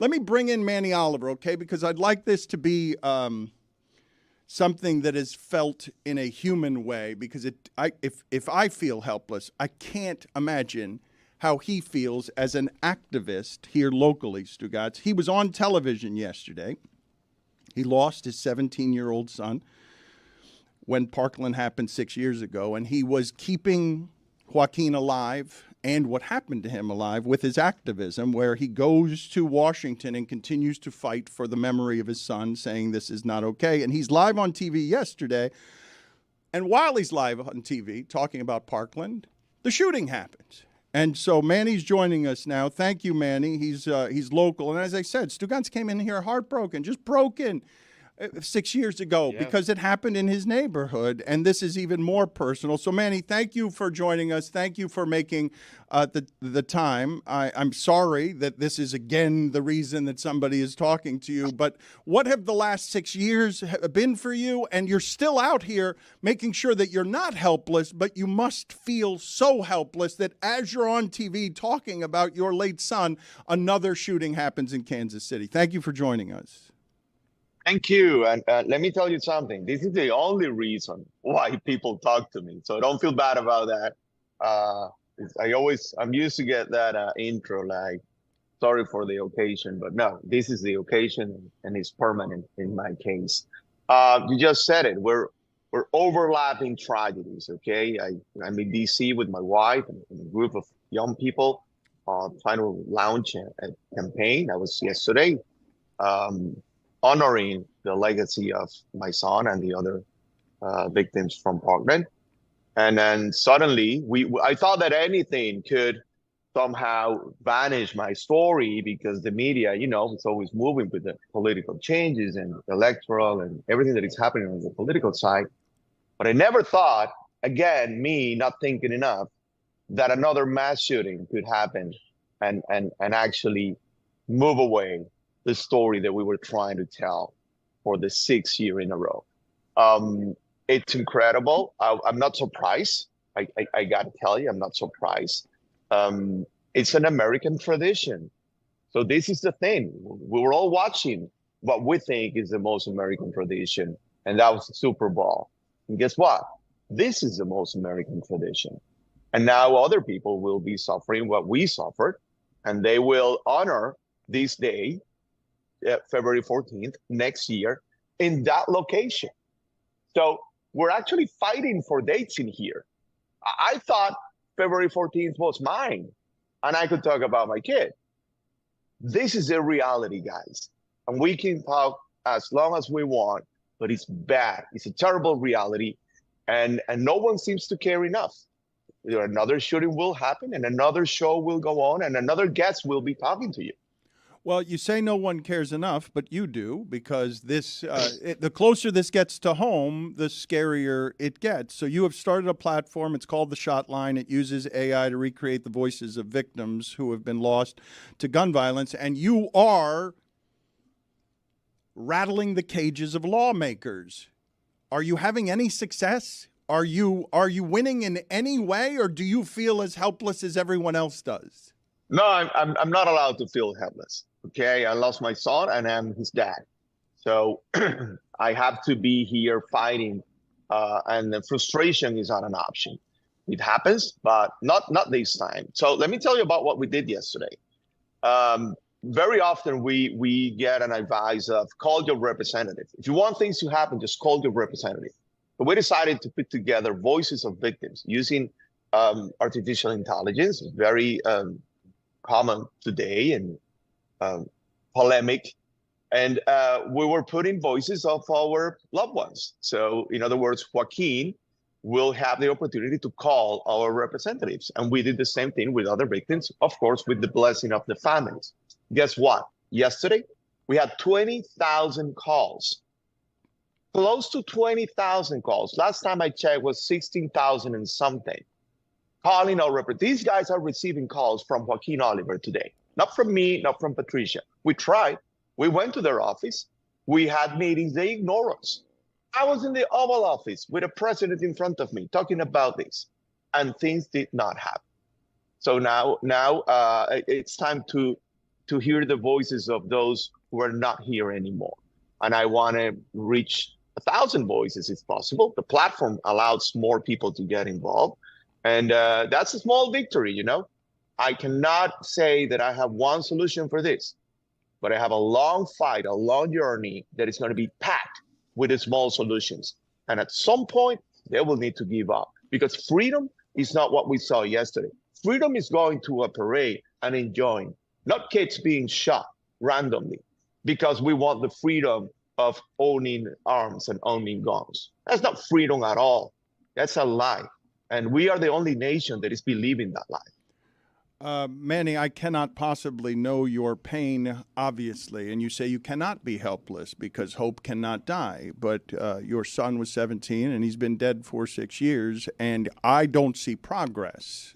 Let me bring in Manny Oliver, okay? Because I'd like this to be something that is felt in a human way. Because if I feel helpless, I can't imagine how he feels as an activist here locally, Stugatz. He was on television yesterday. He lost his 17-year-old son when Parkland happened 6 years ago, and he was keeping Joaquin alive and what happened to him alive with his activism, where he goes to Washington and continues to fight for the memory of his son, saying this is not okay. And he's live on TV yesterday. And while he's live on TV talking about Parkland, the shooting happens. And so Manny's joining us now. Thank you, Manny. He's local. And as I said, Stugatz came in here heartbroken, just broken 6 years ago because it happened in his neighborhood. And this is even more personal. So, Manny, thank you for joining us. Thank you for making the time. I'm sorry that this is, again, the reason that somebody is talking to you. But what have the last 6 years been for you? And you're still out here making sure that you're not helpless, but you must feel so helpless that as you're on TV talking about your late son, another shooting happens in Kansas City. Thank you for joining us. Thank you. And let me tell you something. This is the only reason why people talk to me. So don't feel bad about that. I'm used to get that intro, like, sorry for the occasion, but no, this is the occasion and it's permanent in my case. You just said it. We're overlapping tragedies, okay? I'm in DC with my wife and a group of young people trying to launch a campaign. That was yesterday. Honoring the legacy of my son and the other victims from Parkland. And then suddenly, I thought that anything could somehow vanish my story because the media, it's always moving with the political changes and electoral and everything that is happening on the political side. But I never thought, again, me not thinking enough, that another mass shooting could happen and actually move away the story that we were trying to tell for the 6th year in a row. It's incredible. I'm not surprised. I got to tell you, I'm not surprised. It's an American tradition. So this is the thing. We were all watching what we think is the most American tradition, and that was the Super Bowl. And guess what? This is the most American tradition. And now other people will be suffering what we suffered, and they will honor this day, February 14th, next year, in that location. So we're actually fighting for dates in here. I thought February 14th was mine, and I could talk about my kid. This is a reality, guys. And we can talk as long as we want, but it's bad. It's a terrible reality, and no one seems to care enough. Another shooting will happen, and another show will go on, and another guest will be talking to you. Well, you say no one cares enough, but you do, because the closer this gets to home, the scarier it gets. So you have started a platform. It's called the Shotline. It uses AI to recreate the voices of victims who have been lost to gun violence. And you are rattling the cages of lawmakers. Are you having any success? Are you winning in any way, or do you feel as helpless as everyone else does? No, I'm not allowed to feel helpless. Okay, I lost my son and I'm his dad. So I have to be here fighting, and the frustration is not an option. It happens, but not this time. So let me tell you about what we did yesterday. Very often we get an advice of call your representative. If you want things to happen, just call your representative. But we decided to put together voices of victims using artificial intelligence, very common today and polemic. And we were putting voices of our loved ones. So in other words, Joaquin will have the opportunity to call our representatives. And we did the same thing with other victims, of course, with the blessing of the families. Guess what? Yesterday, we had 20,000 calls. Close to 20,000 calls. Last time I checked was 16,000 and something. Calling our representatives. These guys are receiving calls from Joaquin Oliver today. Not from me, not from Patricia. We tried. We went to their office. We had meetings. They ignore us. I was in the Oval Office with a president in front of me talking about this, and things did not happen. So now it's time to to hear the voices of those who are not here anymore. And I want to reach 1,000 voices if possible. The platform allows more people to get involved. And that's a small victory, you know. I cannot say that I have one solution for this, but I have a long fight, a long journey that is going to be packed with the small solutions. And at some point, they will need to give up, because freedom is not what we saw yesterday. Freedom is going to a parade and enjoying, not kids being shot randomly because we want the freedom of owning arms and owning guns. That's not freedom at all. That's a lie. And we are the only nation that is believing that lie. Manny, I cannot possibly know your pain, obviously, and you say you cannot be helpless because hope cannot die, but your son was 17 and he's been dead for 6 years, and I don't see progress.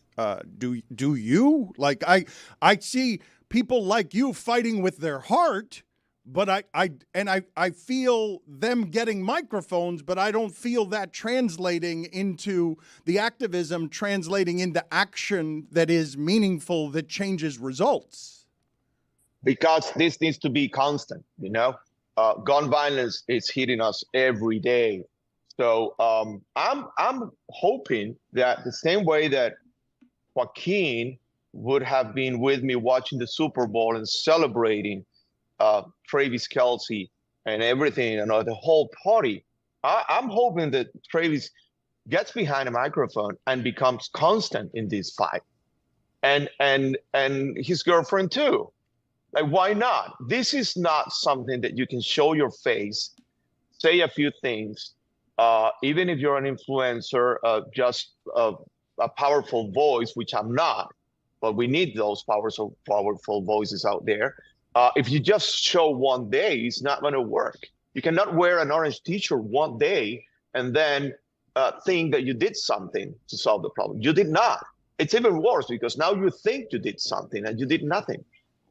Do you? Like, I see people like you fighting with their heart, but I feel them getting microphones, but I don't feel that translating into the activism, translating into action that is meaningful, that changes results. Because this needs to be constant, you know? Gun violence is hitting us every day. So I'm hoping that the same way that Joaquin would have been with me watching the Super Bowl and celebrating Travis Kelce and everything, you know, the whole party. I'm hoping that Travis gets behind a microphone and becomes constant in this fight, and his girlfriend too. Like, why not? This is not something that you can show your face, say a few things, even if you're an influencer, just a powerful voice, which I'm not, but we need those powerful voices out there. If you just show one day, it's not going to work. You cannot wear an orange t-shirt one day and then think that you did something to solve the problem. You did not. It's even worse because now you think you did something and you did nothing.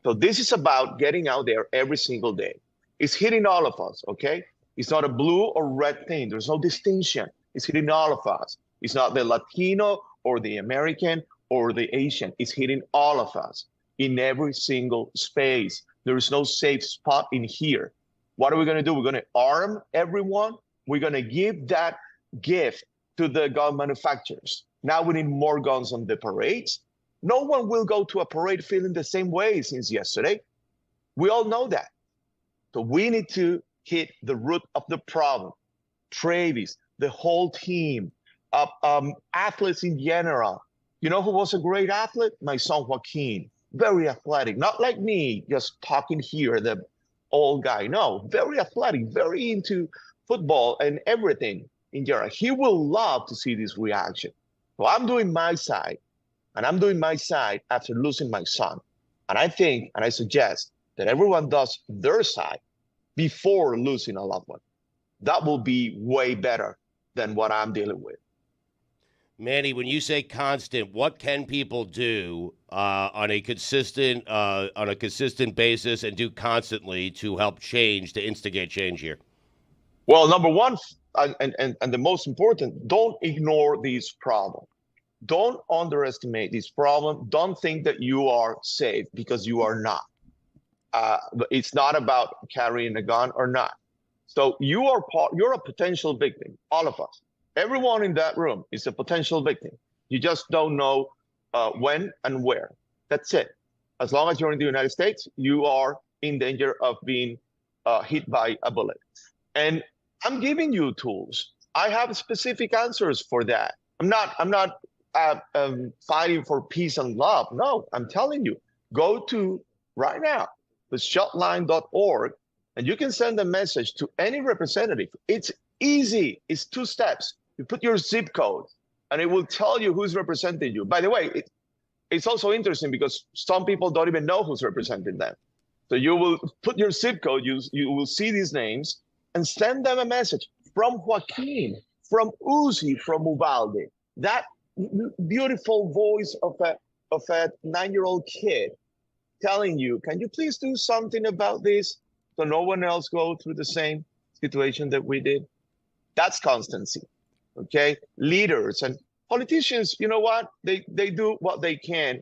So this is about getting out there every single day. It's hitting all of us, okay? It's not a blue or red thing. There's no distinction. It's hitting all of us. It's not the Latino or the American or the Asian. It's hitting all of us in every single space. There is no safe spot in here. What are we going to do? We're going to arm everyone. We're going to give that gift to the gun manufacturers. Now we need more guns on the parades. No one will go to a parade feeling the same way since yesterday. We all know that. So we need to hit the root of the problem. Travis, the whole team, athletes in general. You know who was a great athlete? My son Joaquin. Very athletic, not like me, just talking here, the old guy. No, very athletic, very into football and everything in general. He will love to see this reaction. So I'm doing my side, and I'm doing my side after losing my son. And I think, and I suggest that everyone does their side before losing a loved one. That will be way better than what I'm dealing with. Manny, when you say constant, what can people do on a consistent basis and do constantly to help change, to instigate change here? Well, number one, and the most important, don't ignore this problem. Don't underestimate this problem. Don't think that you are safe, because you are not. It's not about carrying a gun or not. So you're a potential victim, all of us. Everyone in that room is a potential victim. You just don't know when and where. That's it. As long as you're in the United States, you are in danger of being hit by a bullet. And I'm giving you tools. I have specific answers for that. I'm not fighting for peace and love. No, I'm telling you, go to right now, the shotline.org, and you can send a message to any representative. It's easy. It's 2 steps. You put your zip code, and it will tell you who's representing you. By the way, it's also interesting because some people don't even know who's representing them. So you will put your zip code, you will see these names, and send them a message from Joaquin, from Uzi, from Uvalde. That beautiful voice of a 9-year-old kid telling you, can you please do something about this so no one else go through the same situation that we did? That's constancy. Okay, leaders and politicians, you know what? They do what they can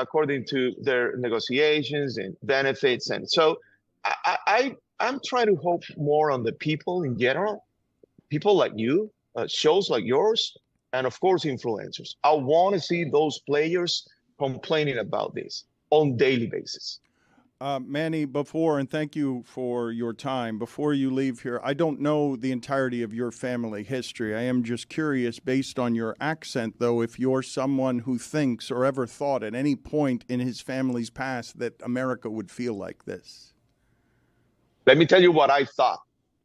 according to their negotiations and benefits. And so I'm trying to hope more on the people in general, people like you, shows like yours, and of course, influencers. I want to see those players complaining about this on daily basis. Manny, and thank you for your time. Before you leave here, I don't know the entirety of your family history. I am just curious, based on your accent, though, if you're someone who thinks or ever thought at any point in his family's past that America would feel like this. Let me tell you what I thought,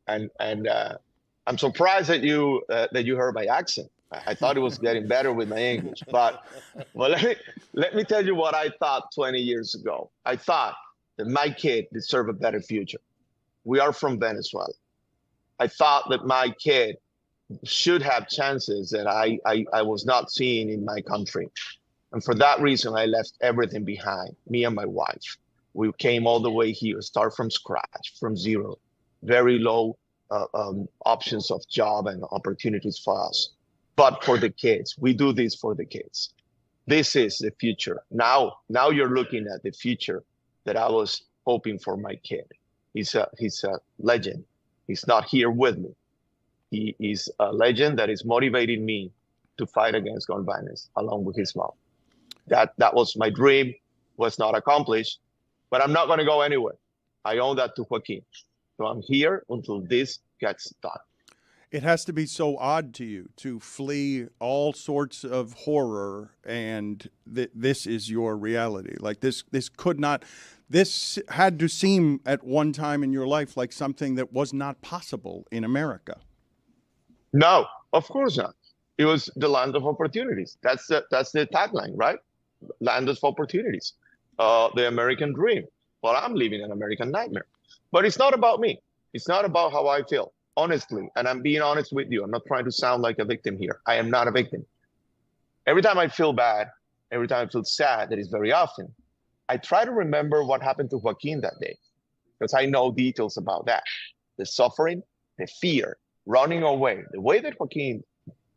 and I'm surprised that you heard my accent. I thought it was getting better with my English, but well, let me tell you what I thought 20 years ago. I thought that my kid deserved a better future. We are from Venezuela. I thought that my kid should have chances that I was not seeing in my country. And for that reason, I left everything behind, me and my wife. We came all the way here, start from scratch, from zero, very low options of job and opportunities for us. But for the kids, we do this for the kids. This is the future. Now you're looking at the future that I was hoping for my kid. He's a legend. He's not here with me. He is a legend that is motivating me to fight against gun violence along with his mom. That was my dream, was not accomplished, but I'm not going to go anywhere. I owe that to Joaquin. So I'm here until this gets done. It has to be so odd to you to flee all sorts of horror, and this is your reality. Like this had to seem at one time in your life like something that was not possible in America. No, of course not. It was the land of opportunities. That's the tagline, right? Land of opportunities, the American dream. Well, I'm living an American nightmare, but it's not about me. It's not about how I feel. Honestly, and I'm being honest with you, I'm not trying to sound like a victim here. I am not a victim. Every time I feel bad, every time I feel sad, that is very often, I try to remember what happened to Joaquin that day, because I know details about that. The suffering, the fear, running away, the way that Joaquin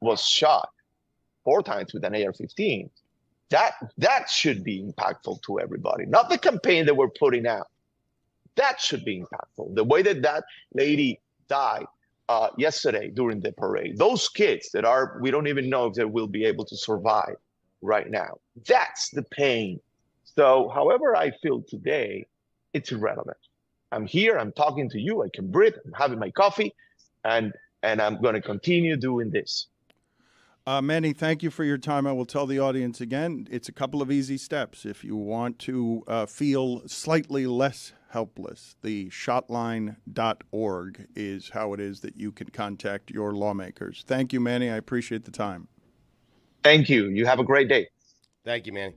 was shot 4 times with an AR-15, that should be impactful to everybody, not the campaign that we're putting out. That should be impactful. The way that lady died yesterday during the parade. Those kids that we don't even know if they will be able to survive right now. That's the pain. So however I feel today, it's irrelevant. I'm here, I'm talking to you, I can breathe, I'm having my coffee, and I'm going to continue doing this. Manny, thank you for your time. I will tell the audience again, it's a couple of easy steps. If you want to feel slightly less helpless, the shotline.org is how it is that you can contact your lawmakers. Thank you, Manny. I appreciate the time. Thank you. You have a great day. Thank you, Manny.